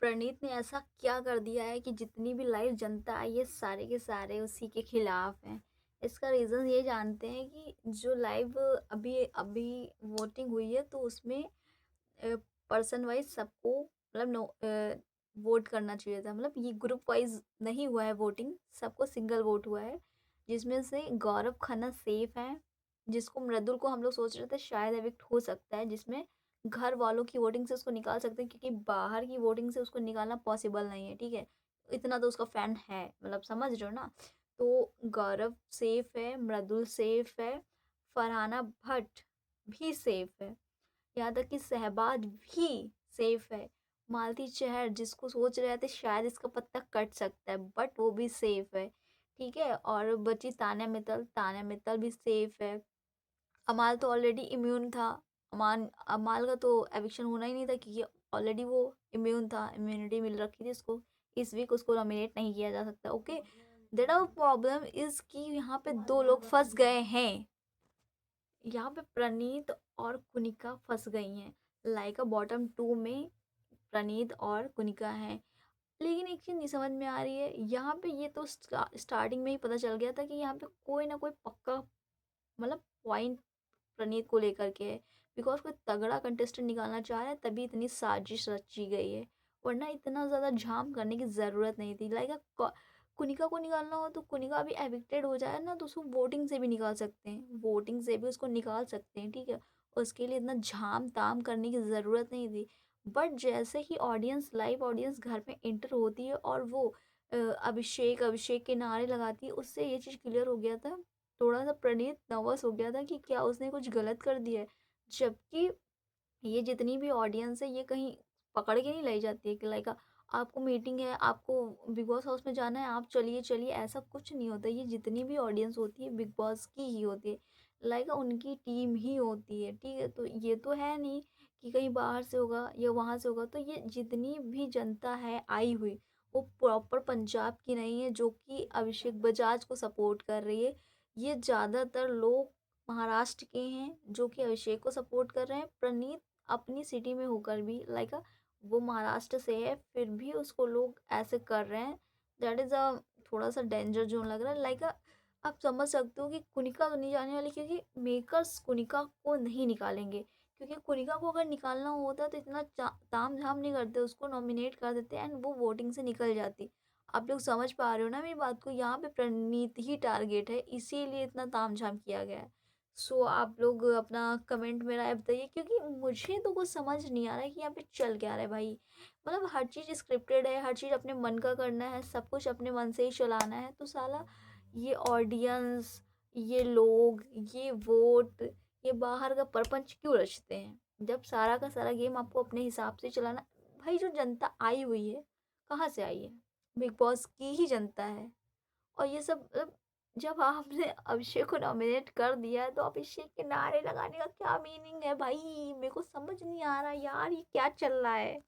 प्रणीत ने ऐसा क्या कर दिया है कि जितनी भी लाइव जनता है ये सारे के सारे उसी के खिलाफ हैं। इसका रीज़न ये जानते हैं कि जो लाइव अभी अभी वोटिंग हुई है तो उसमें पर्सन वाइज़ सबको मतलब वोट करना चाहिए था। मतलब ये ग्रुप वाइज़ नहीं हुआ है वोटिंग, सबको सिंगल वोट हुआ है। जिसमें से गौरव खन्ना सेफ हैं, जिसको मृदुल को हम लोग सोच रहे थे शायद एविक्ट हो सकता है, जिसमें घर वालों की वोटिंग से उसको निकाल सकते हैं क्योंकि बाहर की वोटिंग से उसको निकालना पॉसिबल नहीं है, ठीक है? इतना तो उसका फैन है, मतलब समझ रहे हो ना? तो गौरव सेफ है, मृदुल सेफ है, फरहाना भट्ट भी सेफ है। यहाँ तक कि शहबाज भी सेफ है। मालती चहर जिसको सोच रहे थे शायद इसका पत्ता कट सकता है बट वो भी सेफ है, ठीक है? और बची तान्या मित्तल भी सेफ है। अमाल तो ऑलरेडी इम्यून था। अमाल का तो एविक्शन होना ही नहीं था क्योंकि ऑलरेडी वो इम्यून था, इम्यूनिटी मिल रखी थी उसको। इस वीक उसको नॉमिनेट नहीं किया जा सकता, okay? That our problem is कि यहाँ पे 2 लोग फँस गए हैं। यहाँ पे प्रणीत और कुनिका फंस गई हैं। लाइका बॉटम 2 में प्रणीत और कुनिका हैं। लेकिन एक चीज़ नहीं समझ में आ रही है, यहाँ पे ये तो स्टार्टिंग में ही पता चल गया था कि यहाँ पे कोई ना कोई पक्का मतलब पॉइंट प्रणीत को लेकर के है। बिकॉज कोई तगड़ा कंटेस्टेंट निकालना चाह रहा है तभी इतनी साजिश रची गई है, वरना इतना ज़्यादा झाम करने की ज़रूरत नहीं थी। लाइक कुनिका को निकालना हो तो कुनिका अभी एविक्टेड हो जाए ना तो उसको वोटिंग से भी निकाल सकते हैं, वोटिंग से भी उसको निकाल सकते हैं, ठीक है? उसके लिए इतना झाम ताम करने की ज़रूरत नहीं थी। बट जैसे ही ऑडियंस लाइव ऑडियंस घर में एंटर होती है और वो अभिषेक अभिषेक के नारे लगाती है, उससे ये चीज़ क्लियर हो गया था। थोड़ा-सा प्रणीत नर्वस हो गया था कि क्या उसने कुछ गलत कर दिया है? जबकि ये जितनी भी ऑडियंस है ये कहीं पकड़ के नहीं लाई जाती है कि लाइक आपको मीटिंग है, आपको बिग बॉस हाउस में जाना है, आप चलिए चलिए, ऐसा कुछ नहीं होता। ये जितनी भी ऑडियंस होती है बिग बॉस की ही होती है, लाइक उनकी टीम ही होती है, ठीक है? तो ये तो है नहीं कि कहीं बाहर से होगा या वहाँ से होगा। तो ये जितनी भी जनता है आई हुई वो प्रॉपर पंजाब की नहीं है जो कि अभिषेक बजाज को सपोर्ट कर रही है। ये ज़्यादातर लोग महाराष्ट्र के हैं जो कि अभिषेक को सपोर्ट कर रहे हैं। प्रणीत अपनी सिटी में होकर भी लाइक वो महाराष्ट्र से है फिर भी उसको लोग ऐसे कर रहे हैं। दैट इज़ अ थोड़ा सा डेंजर जोन लग रहा है। लाइक आप समझ सकते हो कि कुनिका तो नहीं जाने वाली क्योंकि मेकर्स कुनिका को नहीं निकालेंगे, क्योंकि कुनिका को अगर निकालना होता तो इतना ताम झाम नहीं करते, उसको नॉमिनेट कर देते एंड वो वोटिंग से निकल जाती। आप लोग समझ पा रहे हो ना मेरी बात को? यहाँ पे प्रणीत ही टारगेट है, इसीलिए इतना ताम झाम किया गया है। सो आप लोग अपना कमेंट में राय बताइए क्योंकि मुझे तो कुछ समझ नहीं आ रहा है कि यहाँ पे चल क्या रहा है भाई। मतलब हर चीज़ स्क्रिप्टेड है, हर चीज़ अपने मन का करना है, सब कुछ अपने मन से ही चलाना है, तो साला ये ऑडियंस, ये लोग, ये वोट, ये बाहर का परपंच क्यों रचते हैं जब सारा का सारा गेम आपको अपने हिसाब से चलाना। भाई जो जनता आई हुई है कहाँ से आई है? बिग बॉस की ही जनता है। और ये सब मतलब जब आपने अभिषेक को नॉमिनेट कर दिया है तो अभिषेक के नारे लगाने का क्या मीनिंग है भाई? मेरे को समझ नहीं आ रहा यार, ये क्या चल रहा है?